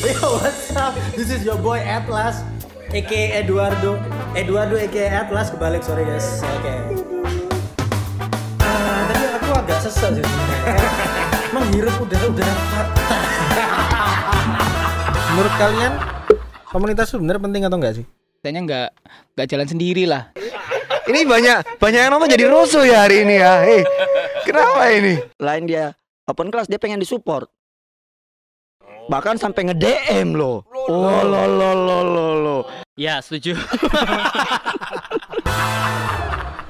Yo, what's up? This is your boy Atlas, aka Eduardo aka Atlas, kebalik, sorry guys. Oke. Tadi aku agak sesat sih sebenarnya. Menghirup udara fakta. Menurut kalian komunitas sebenarnya penting atau enggak sih? Kayaknya nggak jalan sendiri lah. Ini banyak yang nonton jadi rusuh ya hari ini ya. Hei, kenapa ini? Lain dia open class, dia pengen disupport. Bahkan sampai nge-DM loh. Oh lo. Ya, setuju.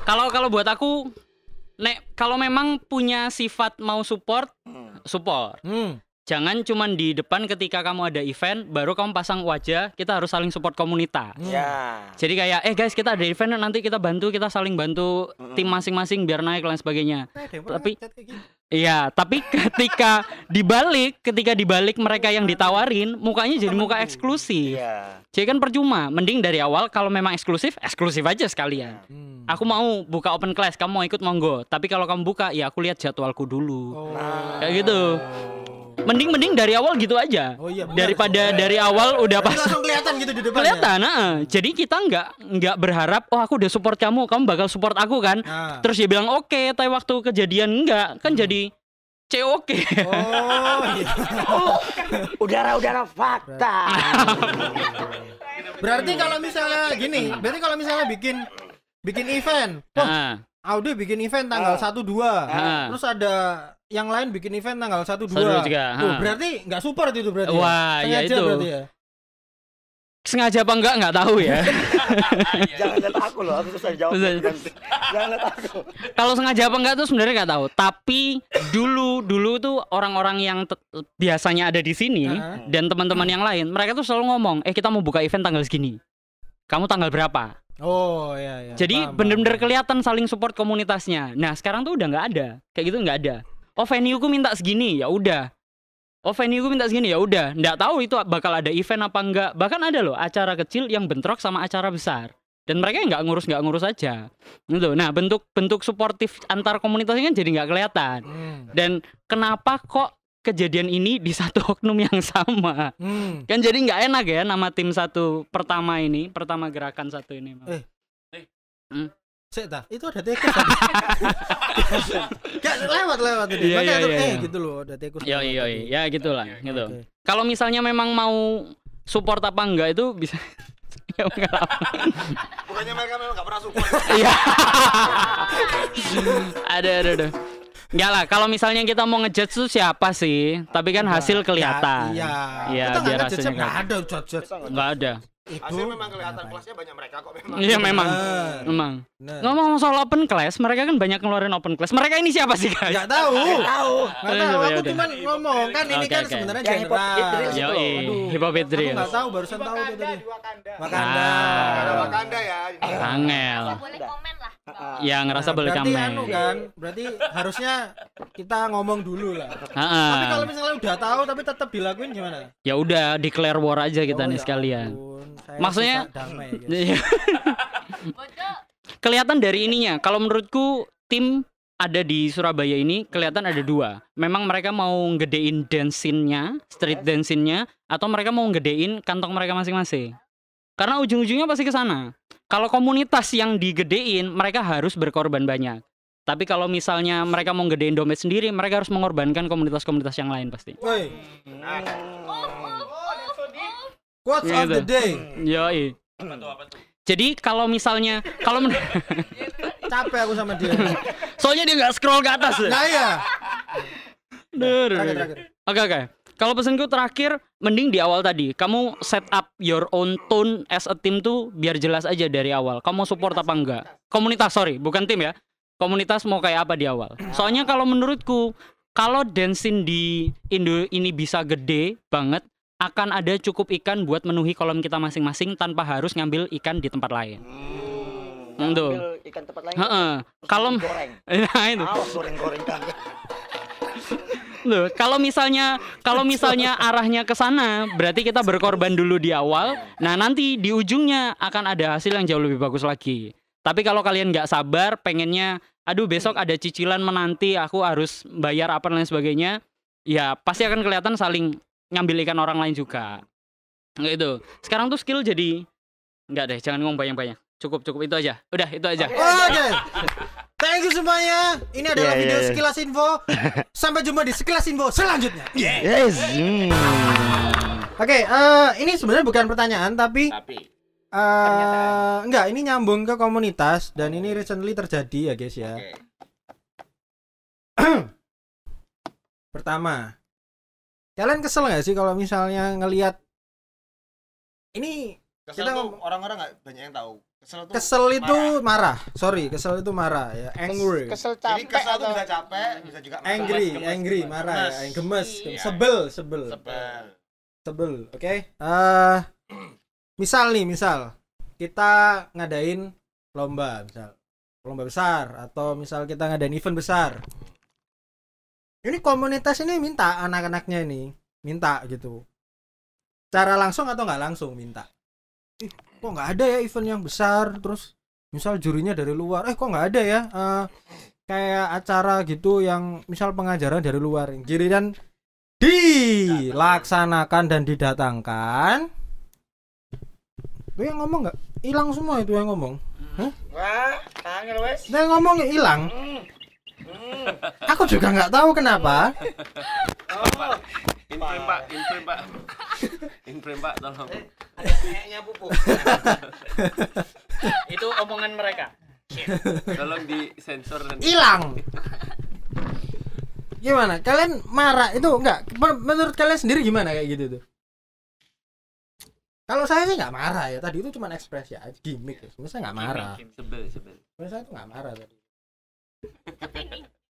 Kalau buat aku, kalau memang punya sifat mau support. Jangan cuman di depan ketika kamu ada event baru kamu pasang wajah, kita harus saling support komunitas. Jadi kayak guys, kita ada event nanti kita saling bantu tim masing-masing biar naik dan sebagainya. Tapi ketika dibalik mereka yang ditawarin mukanya jadi muka eksklusif. Jadi kan percuma. Mending dari awal kalau memang eksklusif aja sekalian. Aku mau buka open class, kamu mau ikut monggo. Tapi kalau kamu buka ya aku lihat jadwalku dulu. Kayak gitu. Mending dari awal gitu aja. Daripada dari awal udah pas langsung kelihatan gitu di depan. Kelihatan, jadi kita nggak berharap aku udah support kamu bakal support aku kan. Terus dia bilang oke, tapi waktu kejadian enggak, kan jadi COK. Udara fakta. Berarti kalau misalnya bikin event. Audio bikin event tanggal 1-2. Terus ada yang lain bikin event tanggal 1-2. Berarti nggak support itu berarti. Wah, ya itu. Berarti ya. Sengaja apa enggak tahu ya. Jangan lihat aku loh, aku susah jawab. Jangan lihat aku. Kalau sengaja apa enggak tuh sebenarnya nggak tahu. Tapi dulu tuh orang-orang yang biasanya ada di sini dan teman-teman yang lain, mereka tuh selalu ngomong, kita mau buka event tanggal segini. Kamu tanggal berapa? Oh iya. Jadi bener-bener kelihatan saling support komunitasnya. Nah sekarang tuh udah nggak ada, kayak gitu nggak ada. Venue-ku minta segini, ya udah. Venue-ku minta segini, ya udah. Nggak tahu itu bakal ada event apa enggak. Bahkan ada loh acara kecil yang bentrok sama acara besar. Dan mereka nggak ngurus aja. Gitu. Nah bentuk suportif antar komunitasnya kan jadi nggak kelihatan. Dan kenapa kok kejadian ini di satu oknum yang sama? Kan jadi nggak enak ya nama tim pertama gerakan satu ini. Itu ada tikus. Gak lewat ini. Iya. Gitu loh, ada tikus. Ya gitulah, gitu. Okay. Kalau misalnya memang mau support apa enggak itu bisa. Ya enggak apa. Bukannya mereka memang enggak pernah support. Iya. Ada. Enggak lah, kalau misalnya kita mau ngejudge tuh siapa sih? Tapi kan hasil kelihatan. Iya. Kita biar hasilnya enggak ada judge. Enggak ada. Hasil memang kelihatan kelasnya banyak mereka kok memang. Iya memang. Ngomong soal open class, mereka kan banyak ngeluarin open class. Mereka ini siapa sih guys? Enggak tahu. Aku cuma ngomong kan ini kan sebenarnya general. Hipopitri. Aku enggak tahu, barusan tahu tuh tadi. Wakanda ya. Angel. Boleh komen lah. Ya ngerasa boleh komen. Berarti harusnya kita ngomong dulu lah. Tapi kalau misalnya udah tahu tapi tetap dilakuin gimana? Ya udah declare war aja kita nih sekalian. Maksudnya kelihatan dari ininya. Kalau menurutku tim ada di Surabaya ini kelihatan ada dua. Memang mereka mau gedein dance-nya, street dance-nya, atau mereka mau gedein kantong mereka masing-masing. Karena ujung-ujungnya pasti ke sana. Kalau komunitas yang digedein, mereka harus berkorban banyak. Tapi kalau misalnya mereka mau gedein dompet sendiri, mereka harus mengorbankan komunitas-komunitas yang lain pasti. Quotes of the day. Yoi. Jadi kalau misalnya capek aku sama dia. Soalnya dia nggak scroll ke atas. Nah ya. Terakhir. Oke. Kalau pesanku terakhir, mending di awal tadi kamu set up your own tone as a team tuh biar jelas aja dari awal. Kamu support apa enggak? Komunitas, bukan tim ya. Komunitas mau kayak apa di awal. Soalnya kalau menurutku, kalau dancing di Indo ini bisa gede banget, akan ada cukup ikan buat menuhi kolam kita masing-masing tanpa harus ngambil ikan di tempat lain. Ngambil ikan tempat lain. Kalau nah itu. Goreng kan. Loh, kalau misalnya arahnya ke sana, berarti kita berkorban dulu di awal. Nah, nanti di ujungnya akan ada hasil yang jauh lebih bagus lagi. Tapi kalau kalian nggak sabar, pengennya, aduh besok ada cicilan menanti, aku harus bayar apa dan lain sebagainya, ya pasti akan kelihatan saling ngambil ikan orang lain juga. Gitu. Sekarang tuh skill jadi enggak deh, jangan ngomong banyak-banyak. Cukup itu aja. Udah, itu aja. Oke. Thank you semuanya. Ini adalah video sekilas info. Sampai jumpa di sekilas info selanjutnya. Yes. Oke, ini sebenarnya bukan pertanyaan tapi enggak, ini nyambung ke komunitas dan ini recently terjadi ya guys ya. Pertama, kalian kesel nggak sih kalau misalnya ngelihat ini kita orang-orang nggak banyak yang tahu. Kesel itu marah. Sorry, kesel itu marah ya. Angry. Kesel capek. Jadi kesel itu bisa capek, bisa juga Angry, marah ya. Gemes, sebel. Oke. Misal kita ngadain lomba besar atau misal kita ngadain event besar. Ini komunitas ini minta anak-anaknya ini minta gitu. Cara langsung atau nggak langsung minta. Kok nggak ada ya event yang besar, terus misal jurinya dari luar, kok nggak ada ya kayak acara gitu yang misal pengajaran dari luar, giliran dilaksanakan dan didatangkan, itu yang ngomong nggak hilang semua, itu yang ngomong. Wah, kangen wes. Yang ngomongnya hilang. Aku juga nggak tahu kenapa. Inframe pak, tolong. Ada kayaknya pupuk. Itu omongan mereka. Tolong disensor nanti. Hilang. Gimana? Kalian marah itu enggak? Menurut kalian sendiri gimana kayak gitu tuh? Kalau saya sih nggak marah ya. Tadi itu cuma ekspresi aja, gimmick ya. Sebenarnya saya nggak marah. Sebel. Sebenarnya saya tuh nggak marah tadi.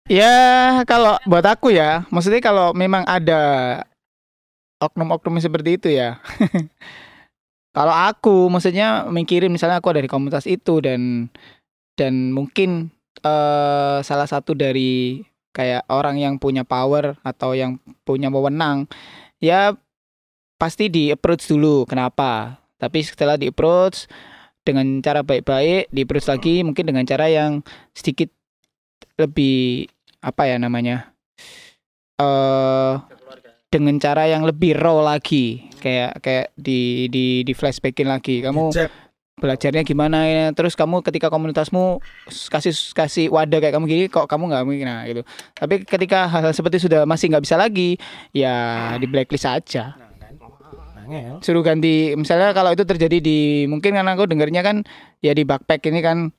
Ya kalau buat aku ya, maksudnya kalau memang ada oknum-oknum seperti itu ya. Kalau aku maksudnya mikirin misalnya aku dari komunitas itu dan mungkin salah satu dari kayak orang yang punya power atau yang punya wewenang, ya pasti di approach dulu. Kenapa? Tapi setelah di approach dengan cara baik-baik, di approach lagi mungkin dengan cara yang sedikit lebih apa ya namanya, dengan cara yang lebih raw lagi, kayak di flashbackin lagi, kamu belajarnya gimana ya, terus kamu ketika komunitasmu kasih wadah kayak kamu gini, kok kamu nggak mungkin, nah gitu. Tapi ketika hal seperti sudah masih nggak bisa lagi, ya di blacklist aja, suruh ganti. Misalnya kalau itu terjadi di, mungkin kan aku dengarnya kan ya di backpack ini kan,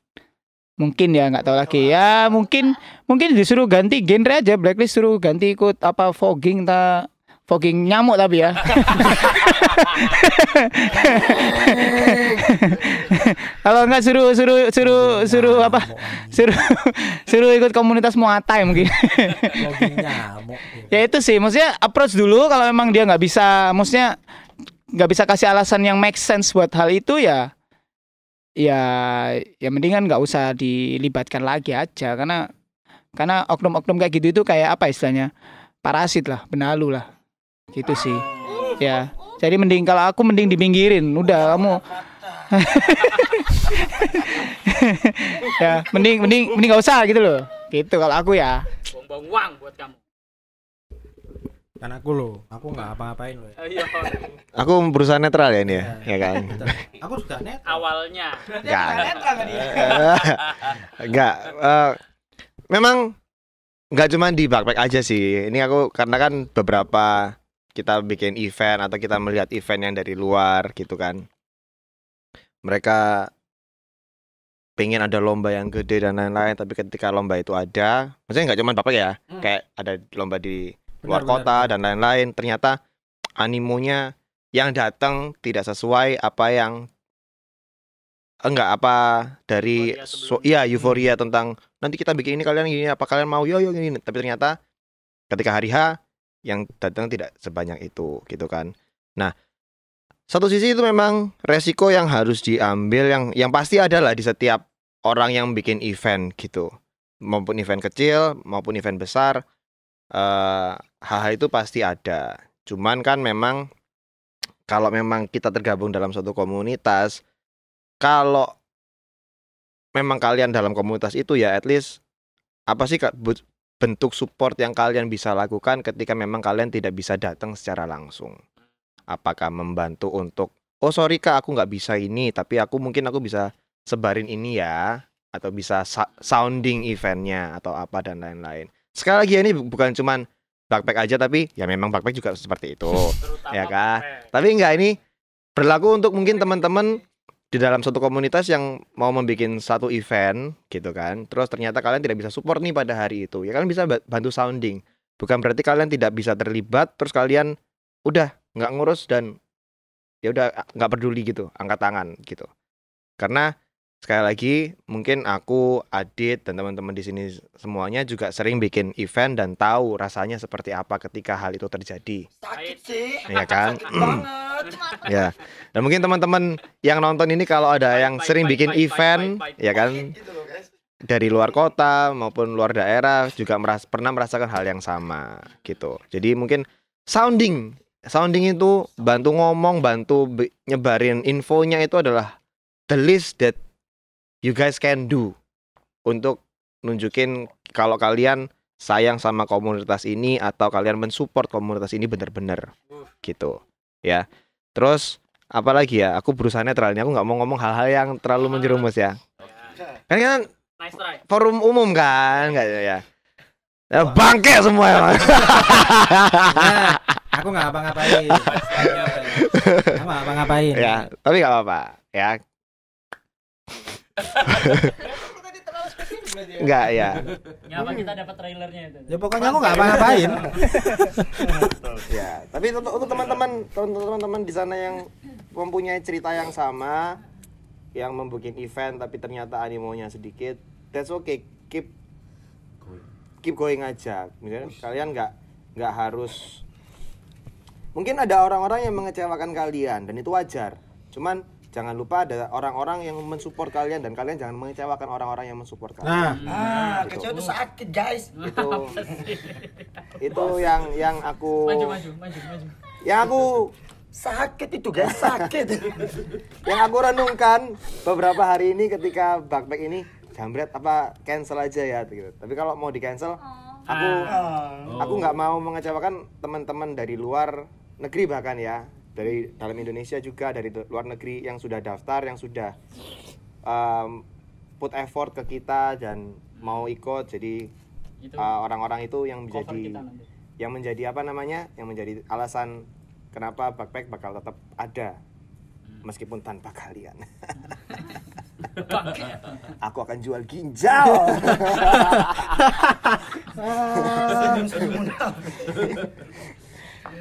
mungkin ya nggak tahu lagi ya, mungkin disuruh ganti genre aja, blacklist suruh ganti ikut apa fogging nyamuk tapi ya. Kalau nggak suruh apa, suruh ikut komunitas Muay Thai mungkin. Ya itu sih, maksudnya approach dulu. Kalau memang dia nggak bisa, maksudnya nggak bisa kasih alasan yang make sense buat hal itu, ya mendingan nggak usah dilibatkan lagi aja, karena oknum-oknum kayak gitu itu kayak apa istilahnya, parasit lah, benalu lah, gitu sih. Ya jadi kalau aku mending dipinggirin, udah kamu. Ya mending nggak usah gitu loh, gitu kalau aku ya. Buang-buang uang buat kamu. Kan aku nggak apa-apain loh. Aku berusaha netral ya ini ya kan. Aku suka netral. Awalnya. Enggak. Memang nggak cuma di backpack aja sih. Ini aku karena kan beberapa kita bikin event atau kita melihat event yang dari luar gitu kan. Mereka pengen ada lomba yang gede dan lain-lain, tapi ketika lomba itu ada, maksudnya nggak cuma backpack ya, kayak ada lomba di luar kota dan lain-lain, ternyata animonya yang datang tidak sesuai apa yang dari euforia tentang nanti kita bikin ini, kalian gini, apa kalian mau, yo gini, tapi ternyata ketika hari H yang datang tidak sebanyak itu gitu kan. Nah, satu sisi itu memang resiko yang harus diambil, yang pasti ada lah di setiap orang yang bikin event gitu, maupun event kecil maupun event besar. Hal-hal itu pasti ada. Cuman kan memang kalau memang kita tergabung dalam suatu komunitas, kalau memang kalian dalam komunitas itu ya at least apa sih bentuk support yang kalian bisa lakukan ketika memang kalian tidak bisa datang secara langsung. Apakah membantu untuk, oh sorry kak aku nggak bisa ini, tapi mungkin aku bisa sebarin ini ya, atau bisa sounding eventnya atau apa dan lain-lain. Sekali lagi ini bukan cuman backpack aja, tapi ya memang backpack juga seperti itu, ya kan? Tapi enggak, ini berlaku untuk mungkin teman-teman di dalam suatu komunitas yang mau membuat satu event gitu kan, terus ternyata kalian tidak bisa support nih pada hari itu, ya kalian bisa bantu sounding. Bukan berarti kalian tidak bisa terlibat terus kalian udah nggak ngurus dan ya udah nggak peduli gitu, angkat tangan gitu. Karena sekali lagi mungkin aku, Adit dan teman-teman di sini semuanya juga sering bikin event dan tahu rasanya seperti apa ketika hal itu terjadi. Sakit sih. Ya kan? Sakit banget. Ya. Dan mungkin teman-teman yang nonton ini kalau ada yang sering bikin event, ya kan, dari luar kota maupun luar daerah juga pernah merasakan hal yang sama gitu. Jadi mungkin sounding itu bantu ngomong, bantu nyebarin infonya itu adalah the least that you guys can do untuk nunjukin kalau kalian sayang sama komunitas ini atau kalian mensupport komunitas ini benar-benar gitu ya. Terus apalagi ya, aku berusaha netral ini, aku nggak mau ngomong hal-hal yang terlalu menjerumus ya. Kan forum umum kan, nggak ya? Ya bangke semua ya. Aku nggak apa-ngapain. Aku nggak apa-ngapain. Ya, tapi nggak apa-apa ya. Enggak ya. Ngapa kita dapat trailernya itu? Ya pokoknya aku nggak apa-ngapain. Ya, tapi untuk teman-teman di sana yang mempunyai cerita yang sama, yang membuat event tapi ternyata animonya sedikit, that's okay. Keep going aja. Misalnya kalian nggak harus. Mungkin ada orang-orang yang mengecewakan kalian dan itu wajar. Cuman jangan lupa ada orang-orang yang mensupport kalian dan kalian jangan mengecewakan orang-orang yang mensupport kalian. Gitu. Kecewa itu sakit guys. Itu yang aku. Maju. Yang aku sakit itu guys, sakit. Yang aku renungkan beberapa hari ini ketika backpack ini jambret apa cancel aja ya gitu. Tapi kalau mau di cancel, aku nggak mau mengecewakan teman-teman dari luar negeri bahkan ya, dari dalam Indonesia juga, dari luar negeri yang sudah daftar, yang sudah put effort ke kita dan mau ikut. Jadi orang-orang itu yang menjadi apa namanya, yang menjadi alasan kenapa backpack bakal tetap ada meskipun tanpa kalian. Aku akan jual ginjal.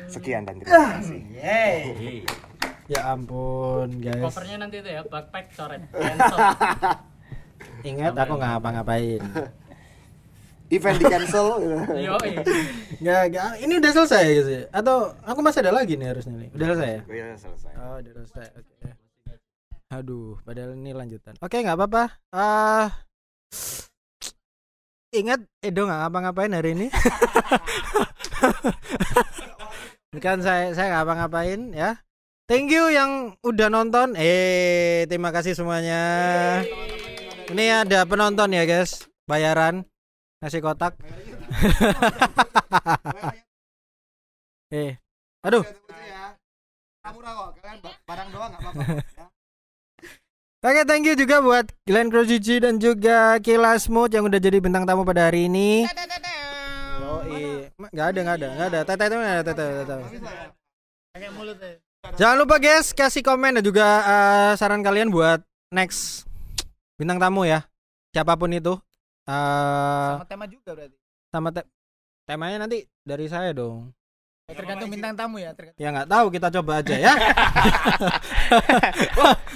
Sekian dan terima kasih. Ya ampun guys. Covernya nanti itu ya, backpack coret. Ingat aku nggak apa-ngapain. Event di cancel. Nggak, ini udah selesai gitu ya? Atau aku masih ada lagi nih harusnya nih? Udah selesai ya? Udah selesai. Oh udah selesai. Oke. Aduh, padahal ini lanjutan. Oke, nggak apa-apa. Ingat, Edo nggak ngapa-ngapain hari ini. Kan saya nggak ngapa-ngapain ya. Thank you yang udah nonton. Terima kasih semuanya. Ini ada penonton ya guys, bayaran nasi kotak. Aduh. Murah kok, kalian barang doang nggak apa-apa. Oke, thank you juga buat Glenn Crozici dan juga Kila Smooth yang udah jadi bintang tamu pada hari ini. Nggak ada. Tete. Jangan lupa guys, kasih komen dan juga saran kalian buat next bintang tamu ya. Siapapun itu. Sama tema juga berarti. Sama temanya nanti dari saya dong. Tergantung bintang tamu ya. Ya nggak tahu, kita coba aja ya.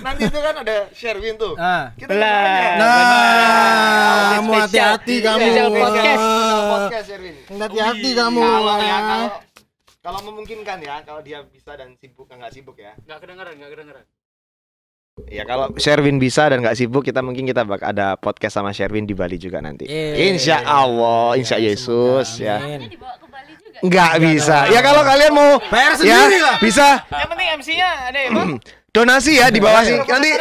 Nanti itu kan ada Sherwin tuh. Kita kamu hati-hati kamu. Podcast Sherwin. Hati-hati kamu. Kalau memungkinkan ya, kalau dia bisa dan sibuk, nggak sibuk ya. Nggak kedengeran. Ya kalau Sherwin bisa dan nggak sibuk, kita bakal ada podcast sama Sherwin di Bali juga nanti. Insya Allah, insya Yesus ya. Nggak bisa. Ya kalau kalian mau bayar sendiri lah. Bisa. Yang penting MC-nya ada ya, Bang? Donasi ya di bawah sini. Nanti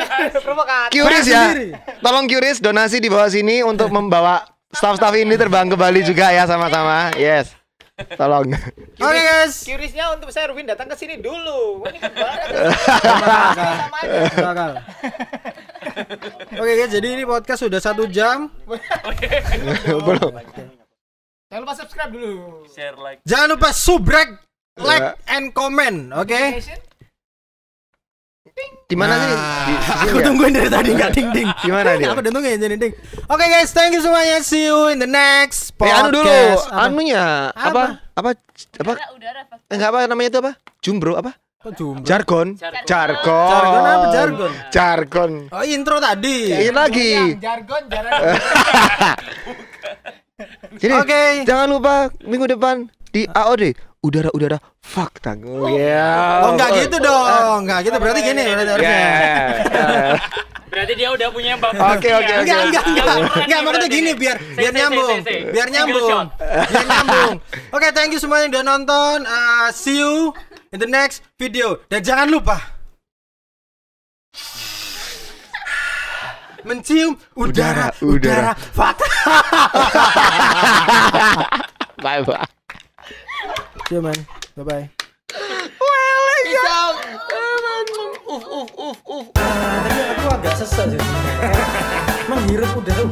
Curious ya. Tolong Curious donasi di bawah sini untuk membawa staff ini terbang ke Bali juga ya sama-sama. Yes. Tolong. Oke guys. Curious-nya untuk saya Rubin datang ke sini dulu. Ini kan banget. Sama aja. Oke guys, jadi ini podcast sudah 1 jam. Belum. Jangan lupa subscribe dulu. Share, like. Jangan lupa subrek, like and comment, oke? Di mana sih? Aku tungguin dari tadi nggak ding-ding. Gimana dia? Aku udah tungguin jadi ding. Oke guys, thank you semuanya. See you in the next podcast. Anu dulu, anunya apa? Enggak apa namanya itu apa? Jumbro apa? Jargon. Jargon apa jargon? Jargon. Oh, intro tadi. Ini lagi. Jargon. Jadi, jangan lupa minggu depan di AOD udara fuck tanggung. Oh, enggak gitu dong. Enggak gitu berarti gini harusnya. Berarti dia udah punya bab. Oke. Enggak maksudnya gini biar nyambung. Biar nyambung. Oke, thank you semua yang udah nonton. See you in the next video. Dan jangan lupa mencium udara. Fuck. Bye. See you man. Bye. Tadi aku agak sesat sih. Menghirup udara.